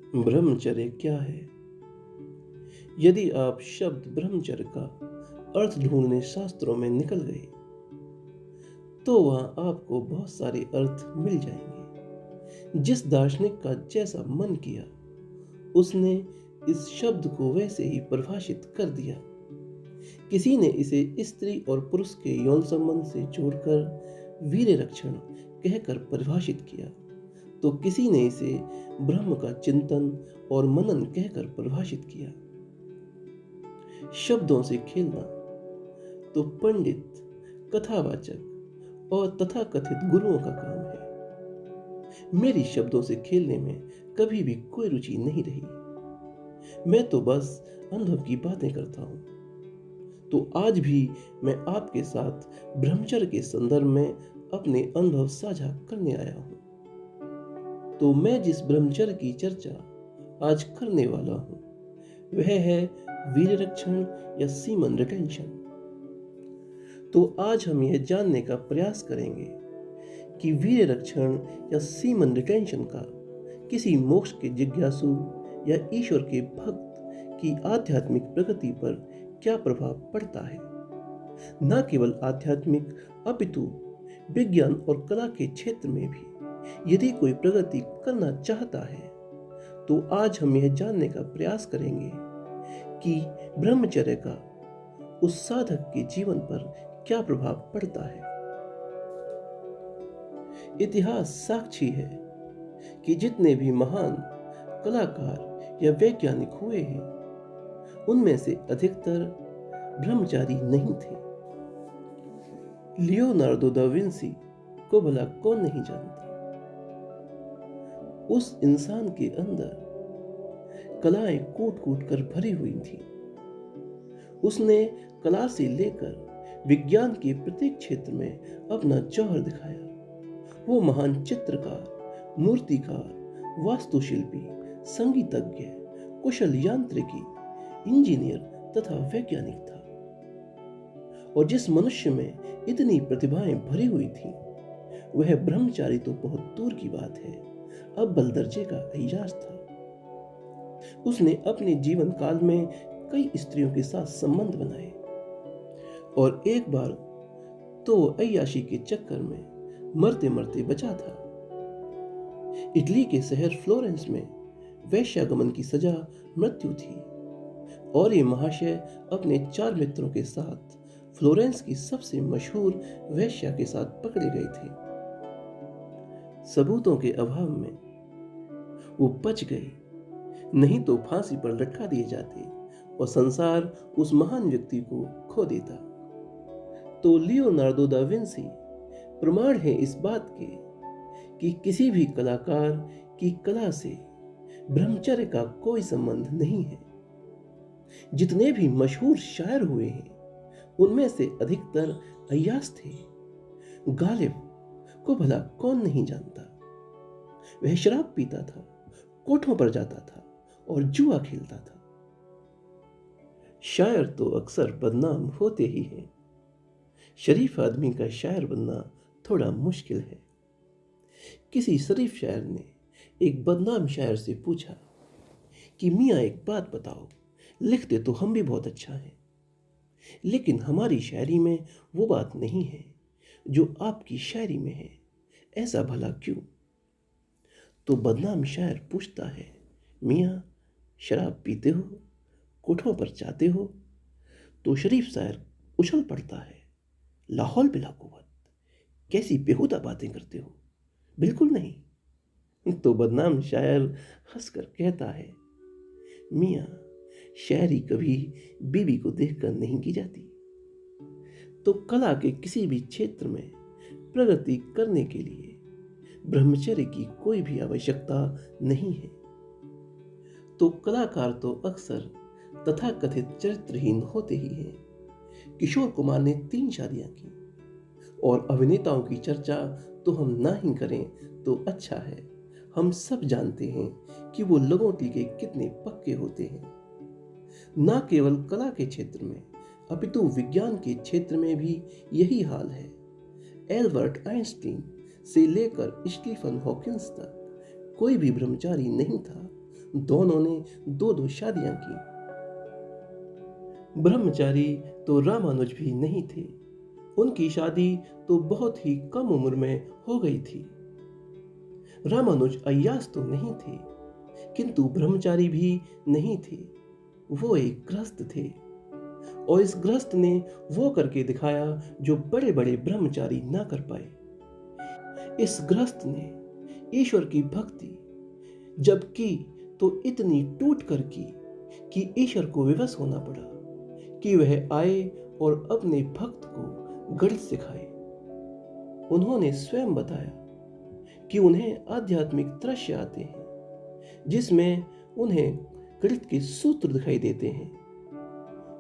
ब्रह्मचर्य क्या है? यदि आप शब्द ब्रह्मचर्य का अर्थ ढूंढने शास्त्रों में निकल गए तो वहां आपको बहुत सारे अर्थ मिल जाएंगे। जिस दार्शनिक का जैसा मन किया उसने इस शब्द को वैसे ही परिभाषित कर दिया। किसी ने इसे स्त्री और पुरुष के यौन संबंध से जोड़कर वीर्य रक्षण कहकर परिभाषित किया, तो किसी ने इसे ब्रह्म का चिंतन और मनन कहकर परिभाषित किया। शब्दों से खेलना तो पंडित, कथावाचक और तथाकथित गुरुओं का काम है। मेरी शब्दों से खेलने में कभी भी कोई रुचि नहीं रही। मैं तो बस अनुभव की बातें करता हूं। तो आज भी मैं आपके साथ ब्रह्मचर्य के संदर्भ में अपने अनुभव साझा करने आया हूं। तो मैं जिस ब्रह्मचर्य की चर्चा आज करने वाला हूं वह है वीर्य रक्षण या सीमन रिटेंशन। तो आज हम यह जानने का प्रयास करेंगे कि वीर्य रक्षण या सीमन रिटेंशन का किसी मोक्ष के जिज्ञासु या ईश्वर के भक्त की आध्यात्मिक प्रगति पर क्या प्रभाव पड़ता है। न केवल आध्यात्मिक अपितु विज्ञान और कला के क्षेत्र में भी यदि कोई प्रगति करना चाहता है तो आज हम यह जानने का प्रयास करेंगे कि ब्रह्मचर्य का उस साधक के जीवन पर क्या प्रभाव पड़ता है। इतिहास साक्षी है कि जितने भी महान कलाकार या वैज्ञानिक हुए हैं उनमें से अधिकतर ब्रह्मचारी नहीं थे। लियोनार्डो दा विंसी को भला कौन नहीं जानता। उस इंसान के अंदर कलाएं कूट कूट कर भरी हुई थी। उसने कला से लेकर विज्ञान के प्रत्येक क्षेत्र में अपना जौहर दिखाया। वो महान चित्रकार, मूर्तिकार, वास्तुशिल्पी, संगीतज्ञ, कुशल यांत्रिकी, इंजीनियर तथा वैज्ञानिक था। और जिस मनुष्य में इतनी प्रतिभाएं भरी हुई थी वह ब्रह्मचारी तो बहुत दूर की बात है, अव्वल दर्जे का अय्याश था। उसने अपने जीवन काल में कई स्त्रियों के साथ संबंध बनाए और एक बार तो अय्याशी के चक्कर में मरते मरते बचा था। इटली के शहर फ्लोरेंस में वैश्यागमन की सजा मृत्यु थी और ये महाशय अपने 4 मित्रों के साथ फ्लोरेंस की सबसे मशहूर वैश्या के साथ पकड़े गए थे। सबूतों के अभाव में वो बच गए, नहीं तो फांसी पर लटका दिए जाते और संसार उस महान व्यक्ति को खो देता। तो लियोनार्डो दा विंसी प्रमाण है इस बात के कि किसी भी कलाकार की कला से ब्रह्मचर्य का कोई संबंध नहीं है। जितने भी मशहूर शायर हुए हैं उनमें से अधिकतर अय्याश थे। गालिब को भला कौन नहीं जानता। वह शराब पीता था, कोठों पर जाता था और जुआ खेलता था। शायर तो अक्सर बदनाम होते ही हैं। शरीफ आदमी का शायर बनना थोड़ा मुश्किल है। किसी शरीफ शायर ने एक बदनाम शायर से पूछा कि मियाँ एक बात बताओ, लिखते तो हम भी बहुत अच्छा हैं लेकिन हमारी शायरी में वो बात नहीं है जो आपकी शायरी में है, ऐसा भला क्यों। तो बदनाम शायर पूछता है, मियाँ शराब पीते हो, कोठों पर जाते हो। तो शरीफ शायर उछल पड़ता है, लाहौल बिला कुव्वत, कैसी बेहुदा बातें करते हो, बिल्कुल नहीं। तो बदनाम शायर हंसकर कहता है, मियाँ शायरी कभी बीवी को देखकर नहीं की जाती। तो कला के किसी भी क्षेत्र में प्रगति करने के लिए ब्रह्मचर्य की कोई भी आवश्यकता नहीं है। तो कलाकार तो अक्सर तथाकथित चरित्रहीन होते ही हैं। किशोर कुमार ने 3 शादियां की और अभिनेताओं की चर्चा तो हम ना ही करें तो अच्छा है। हम सब जानते हैं कि वो लगोटी के कितने पक्के होते हैं। न केवल कला के क्षेत्र में अपितु विज्ञान के क्षेत्र में भी यही हाल है। एल्बर्ट आइंस्टीन से लेकर स्टीफन हॉकिंस तक कोई भी ब्रह्मचारी नहीं था दोनों ने दो दो शादियां की। ब्रह्मचारी तो रामानुज भी नहीं थे। उनकी शादी तो बहुत ही कम उम्र में हो गई थी। रामानुज अय्यास तो नहीं थे, किंतु ब्रह्मचारी भी नहीं थे। वो एक गृहस्थ थे, और इस गृहस्थ ने वो करके दिखाया जो बड़े बड़े ब्रह्मचारी ना कर पाए। इस गृहस्थ ने ईश्वर की भक्ति जब की तो इतनी टूट कर की कि ईश्वर को विवश होना पड़ा कि वह आए और अपने भक्त को गणित सिखाए। उन्होंने स्वयं बताया कि उन्हें आध्यात्मिक दृश्य आते हैं जिसमें उन्हें गणित के सूत्र दिखाई देते हैं।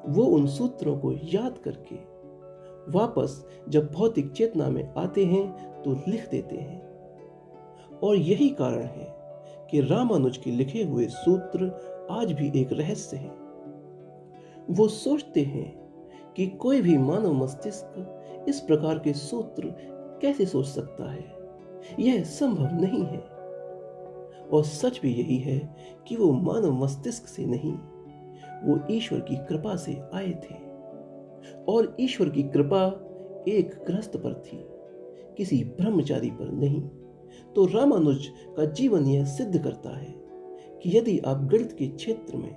वो उन सूत्रों को याद करके वापस जब भौतिक चेतना में आते हैं तो लिख देते हैं। और यही कारण है कि रामानुज के लिखे हुए सूत्र आज भी एक रहस्य है। वो सोचते हैं कि कोई भी मानव मस्तिष्क इस प्रकार के सूत्र कैसे सोच सकता है, यह संभव नहीं है। और सच भी यही है कि वो मानव मस्तिष्क से नहीं, वो ईश्वर की कृपा से आए थे। और ईश्वर की कृपा एक गृहस्थ पर थी, किसी ब्रह्मचारी पर नहीं। तो रामानुज का जीवन यह सिद्ध करता है कि यदि आप गणित के क्षेत्र में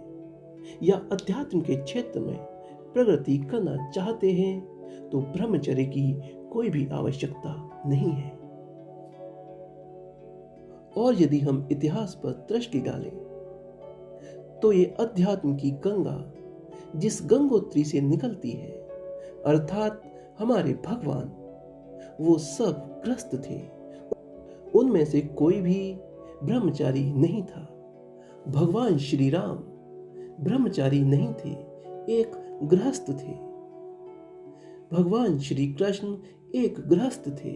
या अध्यात्म के क्षेत्र में प्रगति करना चाहते हैं तो ब्रह्मचर्य की कोई भी आवश्यकता नहीं है। और यदि हम इतिहास पर दृष्टि डालें तो ये अध्यात्म की गंगा जिस गंगोत्री से निकलती है, अर्थात हमारे भगवान, वो सब ग्रस्त थे। उनमें से कोई भी ब्रह्मचारी नहीं था। भगवान श्री राम ब्रह्मचारी नहीं थे, एक गृहस्थ थे। भगवान श्री कृष्ण एक गृहस्थ थे।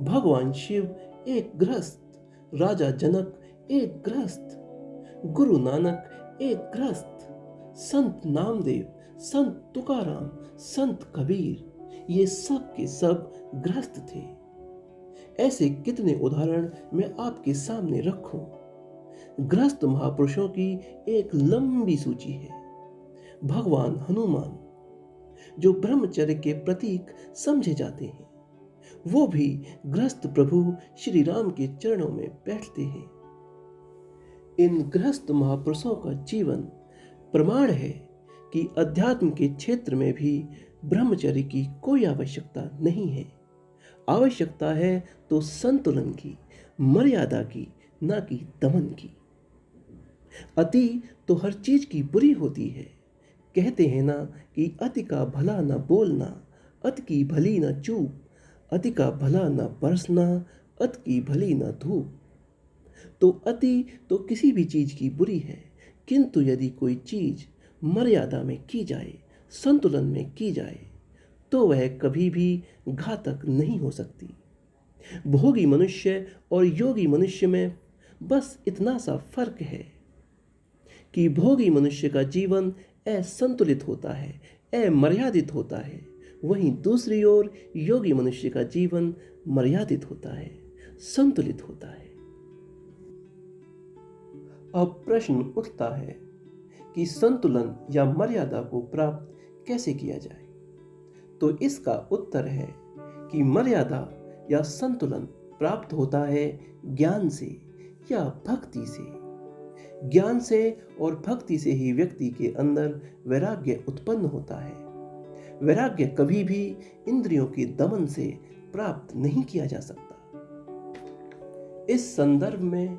भगवान शिव एक गृहस्थ, राजा जनक एक गृहस्थ, गुरु नानक एक गृहस्थ, संत नामदेव, संत तुकाराम, संत कबीर, ये सब के सब गृहस्थ थे। ऐसे कितने उदाहरण मैं आपके सामने रखूं। गृहस्थ महापुरुषों की एक लंबी सूची है। भगवान हनुमान, जो ब्रह्मचर्य के प्रतीक समझे जाते हैं, वो भी गृहस्थ प्रभु श्री राम के चरणों में बैठते हैं। इन गृहस्थ महापुरुषों का जीवन प्रमाण है कि अध्यात्म के क्षेत्र में भी ब्रह्मचर्य की कोई आवश्यकता नहीं है। आवश्यकता है तो संतुलन की, मर्यादा की, ना कि दमन की। अति तो हर चीज की बुरी होती है। कहते हैं ना कि अति का भला न बोलना, अति की भली न चूप, अति का भला न बरसना, अति की भली न धूप। तो अति तो किसी भी चीज की बुरी है, किंतु यदि कोई चीज मर्यादा में की जाए, संतुलन में की जाए, तो वह कभी भी घातक नहीं हो सकती। भोगी मनुष्य और योगी मनुष्य में बस इतना सा फर्क है कि भोगी मनुष्य का जीवन असंतुलित होता है, अमर्यादित होता है, वहीं दूसरी ओर योगी मनुष्य का जीवन मर्यादित होता है, संतुलित होता है। अब प्रश्न उठता है कि संतुलन या मर्यादा को प्राप्त कैसे किया जाए। तो इसका उत्तर है कि मर्यादा या संतुलन प्राप्त होता है ज्ञान से या भक्ति से। ज्ञान से और भक्ति से ही व्यक्ति के अंदर वैराग्य उत्पन्न होता है। वैराग्य कभी भी इंद्रियों के दमन से प्राप्त नहीं किया जा सकता। इस संदर्भ में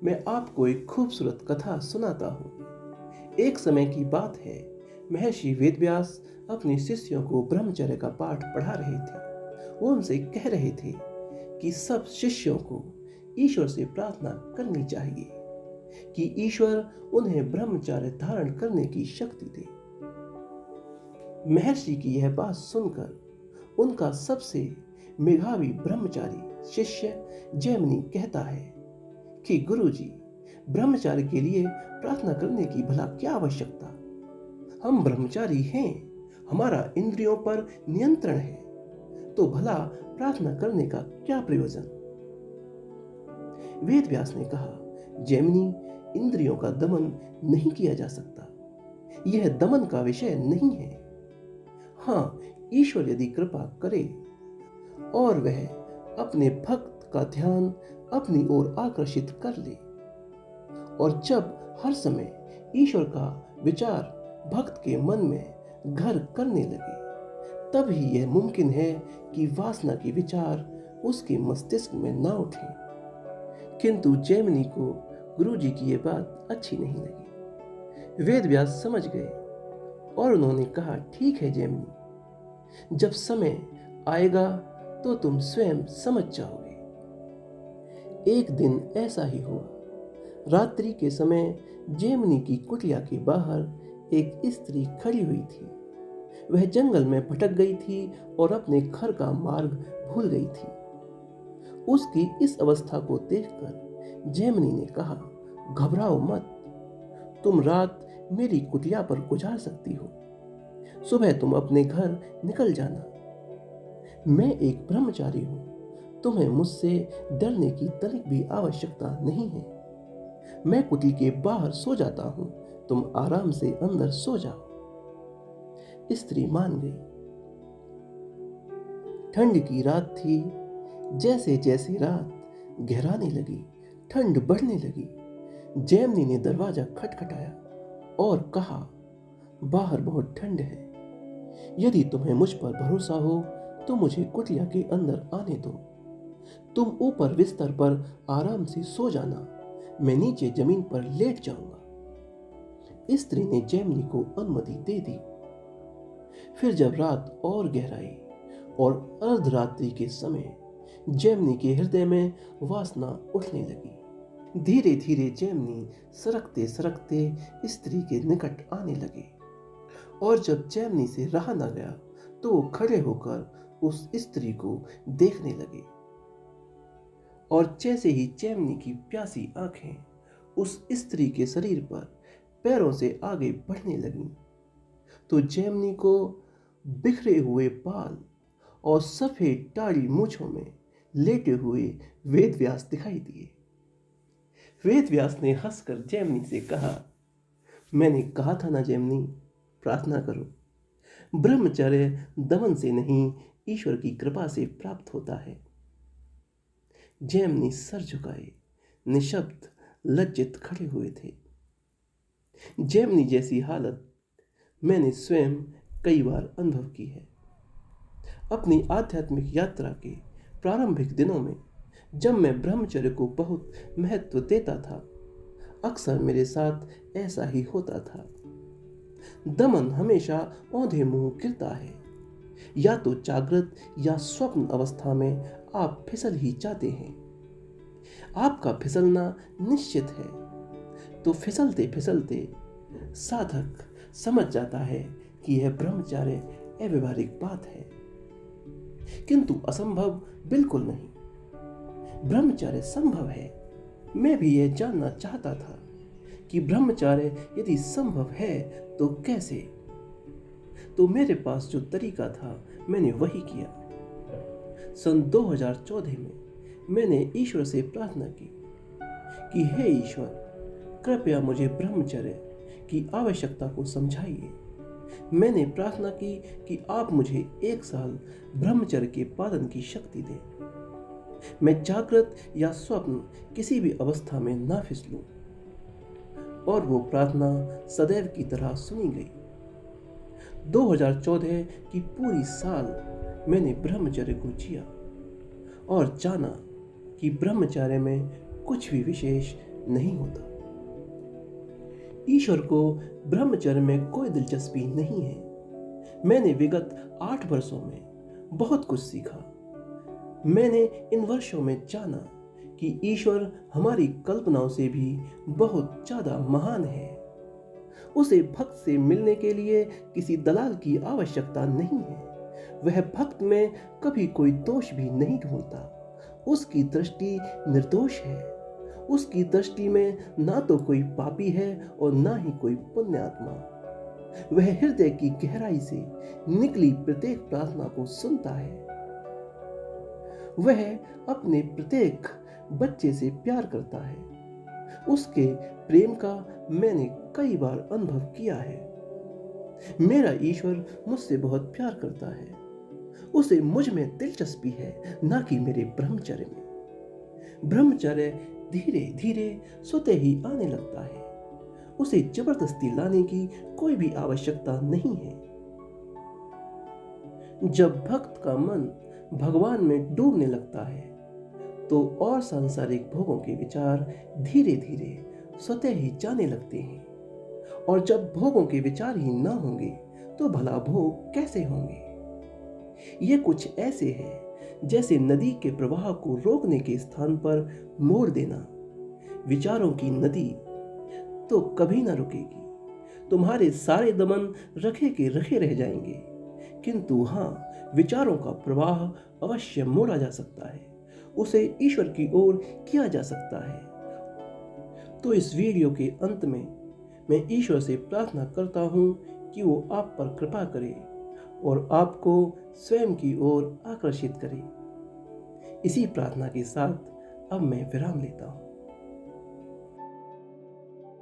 मैं आपको एक खूबसूरत कथा सुनाता हूँ। एक समय की बात है, महर्षि वेदव्यास अपने शिष्यों को ब्रह्मचर्य का पाठ पढ़ा रहे थे। वो उनसे कह रहे थे कि सब शिष्यों को ईश्वर से प्रार्थना करनी चाहिए कि ईश्वर उन्हें ब्रह्मचर्य धारण करने की शक्ति दे। महर्षि की यह बात सुनकर उनका सबसे मेधावी ब्रह्मचारी शिष्य जैमिनी कहता है कि गुरुजी, ब्रह्मचार्य के लिए प्रार्थना करने की भला क्या आवश्यकता? हम ब्रह्मचारी हैं, हमारा इंद्रियों पर नियंत्रण है, तो भला प्रार्थना करने का क्या प्रयोजन? वेदव्यास ने कहा जेमिनी, इंद्रियों का दमन नहीं किया जा सकता। यह दमन का विषय नहीं है। हाँ, ईश्वर यदि कृपा करे और वह अपने भक्त का ध्यान अपनी ओर आकर्षित कर ले, और जब हर समय ईश्वर का विचार भक्त के मन में घर करने लगे, तब ही यह मुमकिन है कि वासना के विचार उसके मस्तिष्क में ना उठे। किंतु जेमिनी को गुरुजी की यह बात अच्छी नहीं लगी। वेदव्यास समझ गए और उन्होंने कहा, ठीक है जेमिनी, जब समय आएगा तो तुम स्वयं समझ जाओगे। एक दिन ऐसा ही हुआ। रात्रि के समय जेमिनी की कुटिया के बाहर एक स्त्री खड़ी हुई थी। वह जंगल में भटक गई थी और अपने घर का मार्ग भूल गई थी। उसकी इस अवस्था को देखकर जेमिनी ने कहा, घबराओ मत, तुम रात मेरी कुटिया पर गुजार सकती हो। सुबह तुम अपने घर निकल जाना। मैं एक ब्रह्मचारी हूं, तुम्हें मुझसे डरने की तनिक भी आवश्यकता नहीं है। मैं कुटी के बाहर सो जाता हूं, तुम आराम से अंदर सो जाओ। स्त्री मान गई। ठंड की रात थी। जैसे जैसे रात गहराने लगी, ठंड बढ़ने लगी। जेमिनी ने दरवाजा खटखटाया और कहा, बाहर बहुत ठंड है। यदि तुम्हें मुझ पर भरोसा हो तो मुझे कुटिया के अंदर आने दो। तुम ऊपर बिस्तर पर आराम से सो जाना, मैं नीचे जमीन पर लेट जाऊंगा। स्त्री ने जेमिनी को अनुमति दे दी। फिर जब रात और गहराई और अर्धरात्रि के समय जेमिनी के हृदय में वासना उठने लगी। धीरे धीरे जेमिनी सरकते सरकते स्त्री के निकट आने लगे, और जब जेमिनी से रहा न गया तो वो खड़े होकर उस स्त्री को देखने लगे। और जैसे ही जेमिनी की प्यासी आंखें उस स्त्री के शरीर पर पैरों से आगे बढ़ने लगीं, तो जेमिनी को बिखरे हुए बाल और सफेद टाढ़ी मूंछों में लेटे हुए वेदव्यास दिखाई दिए। वेदव्यास ने हंसकर जेमिनी से कहा, मैंने कहा था ना जेमिनी, प्रार्थना करो। ब्रह्मचर्य दमन से नहीं, ईश्वर की कृपा से प्राप्त होता है। जेमिनी सर झुकाए निशब्द लज्जित खड़े हुए थे। जेमिनी जैसी हालत मैंने स्वयं कई बार अनुभव की है। अपनी आध्यात्मिक यात्रा के प्रारंभिक दिनों में जब मैं ब्रह्मचर्य को बहुत महत्व देता था, अक्सर मेरे साथ ऐसा ही होता था। दमन हमेशा औंधे मुंह गिरता है। या तो जागृत या स्वप्न अवस्था में आप फिसल ही जाते हैं। आपका फिसलना निश्चित है। तो फिसलते फिसलते साधक समझ जाता है कि यह ब्रह्मचर्य अव्यवहारिक बात है, किंतु असंभव बिल्कुल नहीं। ब्रह्मचर्य संभव है। मैं भी यह जानना चाहता था कि ब्रह्मचर्य यदि संभव है तो कैसे। तो मेरे पास जो तरीका था मैंने वही किया। सन 2014 में मैंने ईश्वर से प्रार्थना की कि हे ईश्वर, कृपया मुझे ब्रह्मचर्य की आवश्यकता को समझाइए। मैंने प्रार्थना की कि आप मुझे 1 साल ब्रह्मचर्य के पालन की शक्ति दें। मैं जागृत या स्वप्न किसी भी अवस्था में ना फिसलूं। और वो प्रार्थना सदैव की तरह सुनी गई। 2014 की पूरी साल मैंने ब्रह्मचर्य को जिया और जाना कि ब्रह्मचर्य में कुछ भी विशेष नहीं होता। ईश्वर को ब्रह्मचर्य में कोई दिलचस्पी नहीं है। मैंने विगत 8 वर्षों में बहुत कुछ सीखा। मैंने इन वर्षों में जाना कि ईश्वर हमारी कल्पनाओं से भी बहुत ज्यादा महान है। उसे भक्त से मिलने के लिए किसी दलाल की आवश्यकता नहीं है। वह भक्त में कभी कोई दोष भी नहीं ढूंढता। उसकी दृष्टि निर्दोष है। उसकी दृष्टि में ना तो कोई पापी है और ना ही कोई पुण्यात्मा। वह हृदय की गहराई से निकली प्रत्येक प्रार्थना को सुनता है। वह अपने प्रत्येक बच्चे से प्यार करता है। उसके प्रेम का मैंने कई बार अनुभव किया है। मेरा ईश्वर मुझसे बहुत प्यार करता है। उसे मुझ में दिलचस्पी है, ना कि मेरे ब्रह्मचर्य में। ब्रह्मचर्य धीरे धीरे स्वतः ही आने लगता है। उसे जबरदस्ती लाने की कोई भी आवश्यकता नहीं है। जब भक्त का मन भगवान में डूबने लगता है तो और सांसारिक भोगों के विचार धीरे धीरे स्वतः ही जाने लगते हैं। और जब भोगों के विचार ही ना होंगे तो भला भोग कैसे होंगे। ये कुछ ऐसे है जैसे नदी के प्रवाह को रोकने के स्थान पर मोड़ देना। विचारों की नदी तो कभी ना रुकेगी। तुम्हारे सारे दमन रखे के रखे रह जाएंगे, किंतु हाँ, विचारों का प्रवाह अवश्य मोड़ा जा सकता है। उसे ईश्वर की ओर किया जा सकता है। तो इस वीडियो के अंत में मैं ईश्वर से प्रार्थना करता हूँ कि वो आप पर कृपा करे और आपको स्वयं की ओर आकर्षित करे। इसी प्रार्थना के साथ अब मैं विराम लेता हूँ।